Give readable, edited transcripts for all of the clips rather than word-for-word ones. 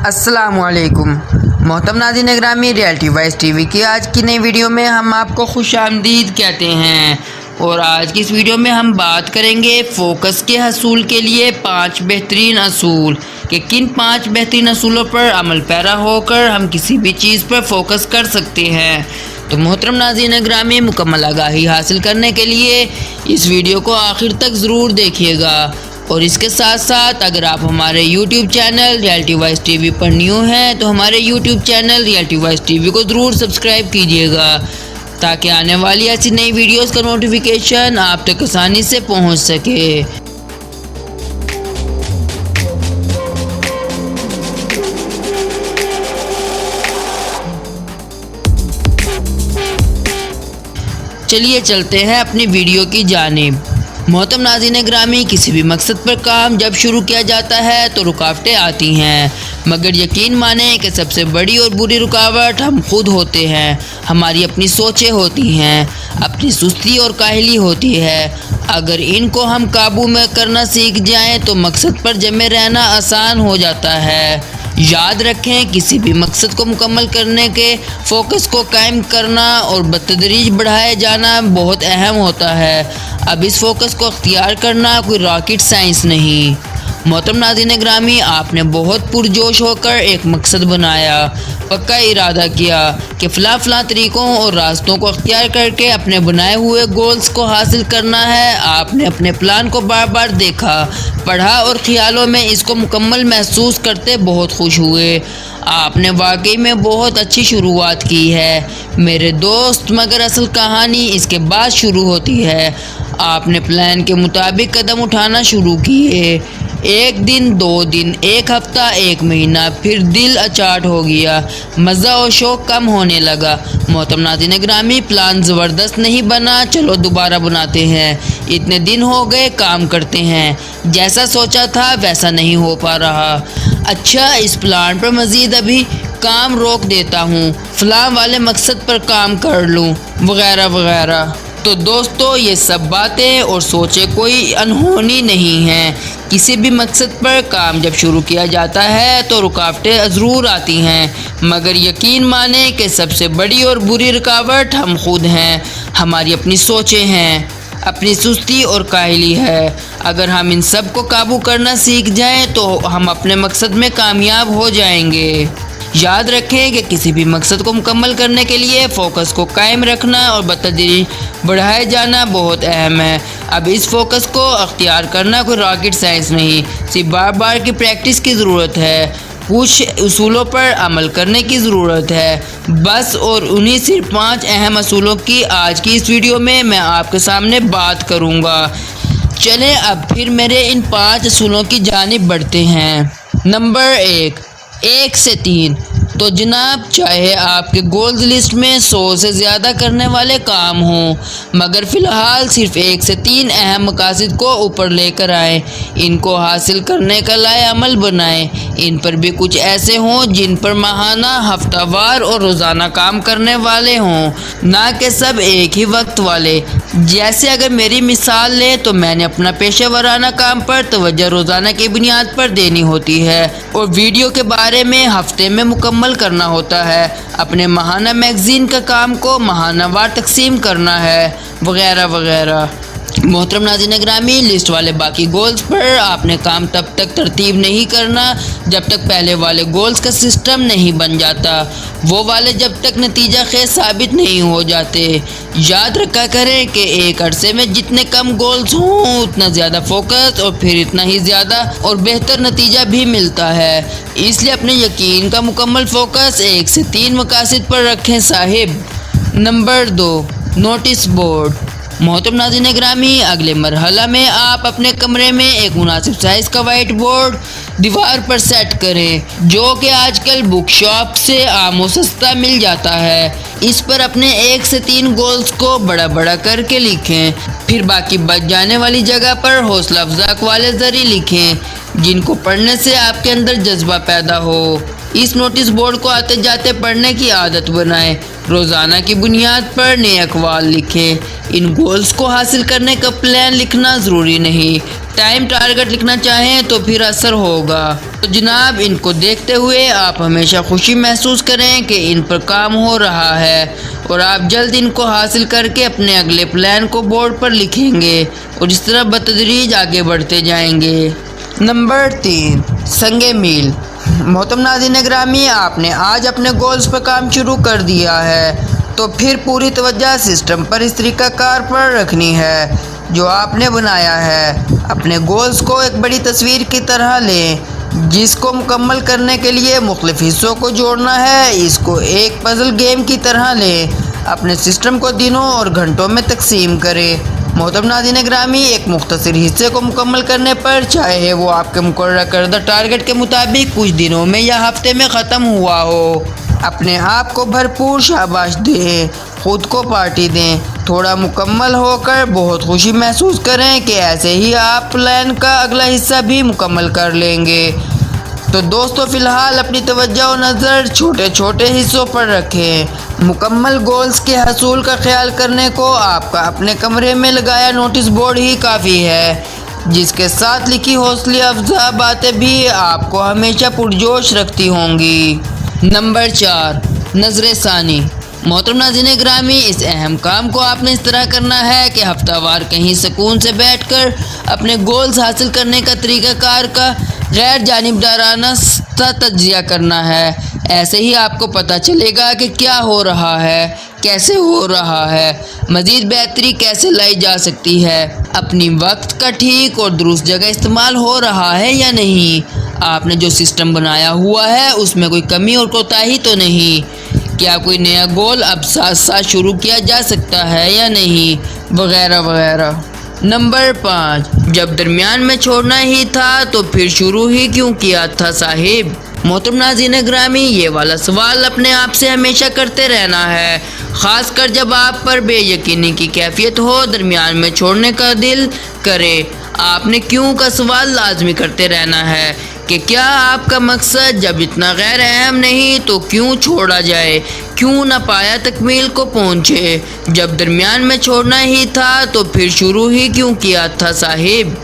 السلام علیکم محترم ناظرین گرامی، ریئلٹی وائس ٹی وی کی آج کی نئی ویڈیو میں ہم آپ کو خوش آمدید کہتے ہیں، اور آج کی اس ویڈیو میں ہم بات کریں گے فوکس کے حصول کے لیے 5 بہترین اصول کہ کن 5 بہترین اصولوں پر عمل پیرا ہو کر ہم کسی بھی چیز پر فوکس کر سکتے ہیں۔ تو محترم ناظرین گرامی، مکمل آگاہی حاصل کرنے کے لیے اس ویڈیو کو آخر تک ضرور دیکھیے گا، اور اس کے ساتھ ساتھ اگر آپ ہمارے YouTube channel reality voice T V پر نیو ہیں تو ہمارے YouTube channel reality voice T V کو ضرور سبسکرائب کیجیے گا تاکہ آنے والی ایسی نئی ویڈیوز کا نوٹیفیکیشن آپ تک آسانی سے پہنچ سکے۔ چلیے چلتے ہیں اپنی ویڈیو کی جانب۔ محترم ناظرین گرامی، کسی بھی مقصد پر کام جب شروع کیا جاتا ہے تو رکاوٹیں آتی ہیں، مگر یقین مانیں کہ سب سے بڑی اور بری رکاوٹ ہم خود ہوتے ہیں۔ ہماری اپنی سوچیں ہوتی ہیں، اپنی سستی اور کاہلی ہوتی ہے۔ اگر ان کو ہم قابو میں کرنا سیکھ جائیں تو مقصد پر جمے رہنا آسان ہو جاتا ہے۔ یاد رکھیں، کسی بھی مقصد کو مکمل کرنے کے فوکس کو قائم کرنا اور بتدریج بڑھائے جانا بہت اہم ہوتا ہے۔ اب اس فوکس کو اختیار کرنا کوئی راکٹ سائنس نہیں۔ محترم ناظرین گرامی، آپ نے بہت پرجوش ہو کر ایک مقصد بنایا، پکا ارادہ کیا کہ فلاں طریقوں اور راستوں کو اختیار کر کے اپنے بنائے ہوئے گولز کو حاصل کرنا ہے۔ آپ نے اپنے پلان کو بار بار دیکھا، پڑھا اور خیالوں میں اس کو مکمل محسوس کرتے بہت خوش ہوئے۔ آپ نے واقعی میں بہت اچھی شروعات کی ہے میرے دوست، مگر اصل کہانی اس کے بعد شروع ہوتی ہے۔ آپ نے پلان کے مطابق قدم اٹھانا شروع کیے۔ 1 دن، 2 دن، 1 ہفتہ، 1 مہینہ، پھر دل اچاٹ ہو گیا، مزہ اور شوق کم ہونے لگا۔ محترم ناظرین گرامی، پلان زبردست نہیں بنا، چلو دوبارہ بناتے ہیں۔ اتنے دن ہو گئے، کام کرتے ہیں، جیسا سوچا تھا ویسا نہیں ہو پا رہا۔ اچھا، اس پلان پر مزید ابھی کام روک دیتا ہوں، فلاں والے مقصد پر کام کر لوں، وغیرہ وغیرہ۔ تو دوستو، یہ سب باتیں اور سوچیں کوئی انہونی نہیں ہیں۔ کسی بھی مقصد پر کام جب شروع کیا جاتا ہے تو رکاوٹیں ضرور آتی ہیں، مگر یقین مانیں کہ سب سے بڑی اور بری رکاوٹ ہم خود ہیں، ہماری اپنی سوچیں ہیں، اپنی سستی اور کاہلی ہے۔ اگر ہم ان سب کو قابو کرنا سیکھ جائیں تو ہم اپنے مقصد میں کامیاب ہو جائیں گے۔ یاد رکھیں کہ کسی بھی مقصد کو مکمل کرنے کے لیے فوکس کو قائم رکھنا اور بتدریج بڑھائے جانا بہت اہم ہے۔ اب اس فوکس کو اختیار کرنا کوئی راکٹ سائنس نہیں، صرف بار بار کی پریکٹس کی ضرورت ہے، کچھ اصولوں پر عمل کرنے کی ضرورت ہے بس، اور انہی صرف 5 اہم اصولوں کی آج کی اس ویڈیو میں آپ کے سامنے بات کروں گا۔ چلیں اب پھر میرے ان 5 اصولوں کی جانب بڑھتے ہیں۔ نمبر 1 سے 3۔ تو جناب، چاہے آپ کے گولز لسٹ میں 100 سے زیادہ کرنے والے کام ہوں، مگر فی الحال صرف 1 سے 3 اہم مقاصد کو اوپر لے کر آئیں، ان کو حاصل کرنے کا لائے عمل بنائیں۔ ان پر بھی کچھ ایسے ہوں جن پر ماہانہ، ہفتہ وار اور روزانہ کام کرنے والے ہوں، نہ کہ سب ایک ہی وقت والے۔ جیسے اگر میری مثال لیں تو میں نے اپنا پیشہ ورانہ کام پر توجہ روزانہ کی بنیاد پر دینی ہوتی ہے، اور ویڈیو کے بارے میں ہفتے میں مکمل کرنا ہوتا ہے، اپنے ماہانہ میگزین کا کام کو ماہانہ وار تقسیم کرنا ہے، وغیرہ وغیرہ۔ محترم ناظرین گرامی، لسٹ والے باقی گولز پر آپ نے کام تب تک ترتیب نہیں کرنا جب تک پہلے والے گولز کا سسٹم نہیں بن جاتا، وہ والے جب تک نتیجہ خیز ثابت نہیں ہو جاتے۔ یاد رکھا کریں کہ ایک عرصے میں جتنے کم گولز ہوں اتنا زیادہ فوکس اور پھر اتنا ہی زیادہ اور بہتر نتیجہ بھی ملتا ہے۔ اس لیے اپنے یقین کا مکمل فوکس 1 سے 3 مقاصد پر رکھیں صاحب۔ Number 2، notice board. محترم ناظرین گرامی، اگلے مرحلہ میں آپ اپنے کمرے میں ایک مناسب سائز کا وائٹ بورڈ دیوار پر سیٹ کریں، جو کہ آج کل بک شاپ سے عام و سستا مل جاتا ہے۔ اس پر اپنے 1 سے 3 گولز کو بڑا بڑا کر کے لکھیں، پھر باقی بچ جانے والی جگہ پر حوصلہ افزا والے ذریعے لکھیں جن کو پڑھنے سے آپ کے اندر جذبہ پیدا ہو۔ اس نوٹس بورڈ کو آتے جاتے پڑھنے کی عادت بنائیں، روزانہ کی بنیاد پر نئے اقوال لکھیں، ان گولز کو حاصل کرنے کا پلان لکھنا ضروری نہیں، ٹائم ٹارگٹ لکھنا چاہیں تو پھر اثر ہوگا۔ تو جناب ان کو دیکھتے ہوئے آپ ہمیشہ خوشی محسوس کریں کہ ان پر کام ہو رہا ہے اور آپ جلد ان کو حاصل کر کے اپنے اگلے پلان کو بورڈ پر لکھیں گے اور اس طرح بتدریج آگے بڑھتے جائیں گے۔ نمبر 3، سنگ میل۔ محترم ناظرین گرامی، آپ نے آج اپنے گولز پر کام شروع کر دیا ہے تو پھر پوری توجہ سسٹم پر، اس طریقہ کار پر رکھنی ہے جو آپ نے بنایا ہے۔ اپنے گولز کو ایک بڑی تصویر کی طرح لیں جس کو مکمل کرنے کے لیے مختلف حصوں کو جوڑنا ہے۔ اس کو ایک پزل گیم کی طرح لیں، اپنے سسٹم کو دنوں اور گھنٹوں میں تقسیم کریں۔ محترم ناظرین گرامی، ایک مختصر حصے کو مکمل کرنے پر، چاہے وہ آپ کے مقررہ کردہ ٹارگٹ کے مطابق کچھ دنوں میں یا ہفتے میں ختم ہوا ہو، اپنے آپ کو بھرپور شاباش دیں، خود کو پارٹی دیں۔ تھوڑا مکمل ہو کر بہت خوشی محسوس کریں کہ ایسے ہی آپ پلان کا اگلا حصہ بھی مکمل کر لیں گے۔ تو دوستو فی الحال اپنی توجہ و نظر چھوٹے چھوٹے حصوں پر رکھیں۔ مکمل گولز کے حصول کا خیال کرنے کو آپ کا اپنے کمرے میں لگایا نوٹس بورڈ ہی کافی ہے، جس کے ساتھ لکھی حوصلہ افزا باتیں بھی آپ کو ہمیشہ پرجوش رکھتی ہوں گی۔ نمبر 4، نظر ثانی۔ محترم ناظرین گرامی، اس اہم کام کو آپ نے اس طرح کرنا ہے کہ ہفتہ وار کہیں سکون سے بیٹھ کر اپنے گولز حاصل کرنے کا طریقہ کار کا غیر جانبدارانہ سا تجزیہ کرنا ہے۔ ایسے ہی آپ کو پتہ چلے گا کہ کیا ہو رہا ہے، کیسے ہو رہا ہے، مزید بہتری کیسے لائی جا سکتی ہے، اپنی وقت کا ٹھیک اور درست جگہ استعمال ہو رہا ہے یا نہیں، آپ نے جو سسٹم بنایا ہوا ہے اس میں کوئی کمی اور کوتاہی تو نہیں، کیا کوئی نیا گول اب ساتھ ساتھ شروع کیا جا سکتا ہے یا نہیں، وغیرہ وغیرہ۔ نمبر 5، جب درمیان میں چھوڑنا ہی تھا تو پھر شروع ہی کیوں کیا تھا صاحب؟ محترم ناظرین گرامی، یہ والا سوال اپنے آپ سے ہمیشہ کرتے رہنا ہے، خاص کر جب آپ پر بے یقینی کی کیفیت ہو، درمیان میں چھوڑنے کا دل کرے۔ آپ نے کیوں کا سوال لازمی کرتے رہنا ہے کہ کیا آپ کا مقصد جب اتنا غیر اہم نہیں تو کیوں چھوڑا جائے، کیوں نہ پایا تکمیل کو پہنچے؟ جب درمیان میں چھوڑنا ہی تھا تو پھر شروع ہی کیوں کیا تھا صاحب؟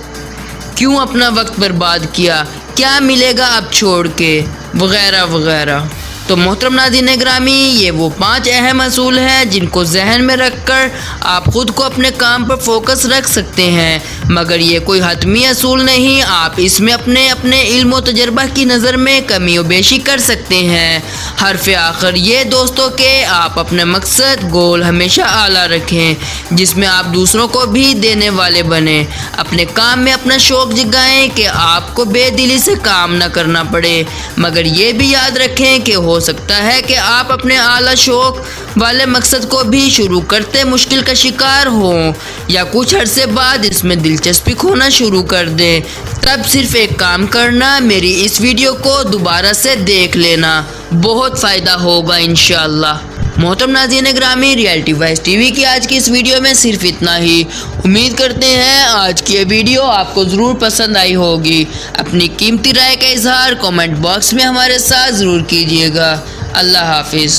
کیوں اپنا وقت برباد کیا؟ کیا ملے گا اب چھوڑ کے، وغیرہ وغیرہ۔ تو محترم ناظرین گرامی، یہ وہ 5 اہم اصول ہیں جن کو ذہن میں رکھ کر آپ خود کو اپنے کام پر فوکس رکھ سکتے ہیں، مگر یہ کوئی حتمی اصول نہیں، آپ اس میں اپنے علم و تجربہ کی نظر میں کمی و بیشی کر سکتے ہیں۔ حرف آخر یہ دوستوں کہ آپ اپنے مقصد گول ہمیشہ اعلیٰ رکھیں، جس میں آپ دوسروں کو بھی دینے والے بنیں، اپنے کام میں اپنا شوق جگائیں کہ آپ کو بے دلی سے کام نہ کرنا پڑے، مگر یہ بھی یاد رکھیں کہ ہو سکتا ہے کہ آپ اپنے اعلیٰ شوق والے مقصد کو بھی شروع کرتے مشکل کا شکار ہوں یا کچھ عرصے بعد اس میں دلچسپی کھونا شروع کر دیں۔ تب صرف ایک کام کرنا، میری اس ویڈیو کو دوبارہ سے دیکھ لینا، بہت فائدہ ہوگا انشاءاللہ۔ محترم ناظرین گرامی، ریئلٹی وائس ٹی وی کی آج کی اس ویڈیو میں صرف اتنا ہی۔ امید کرتے ہیں آج کی یہ ویڈیو آپ کو ضرور پسند آئی ہوگی۔ اپنی قیمتی رائے کا اظہار کامنٹ باکس میں ہمارے ساتھ ضرور کیجیے گا۔ اللہ حافظ۔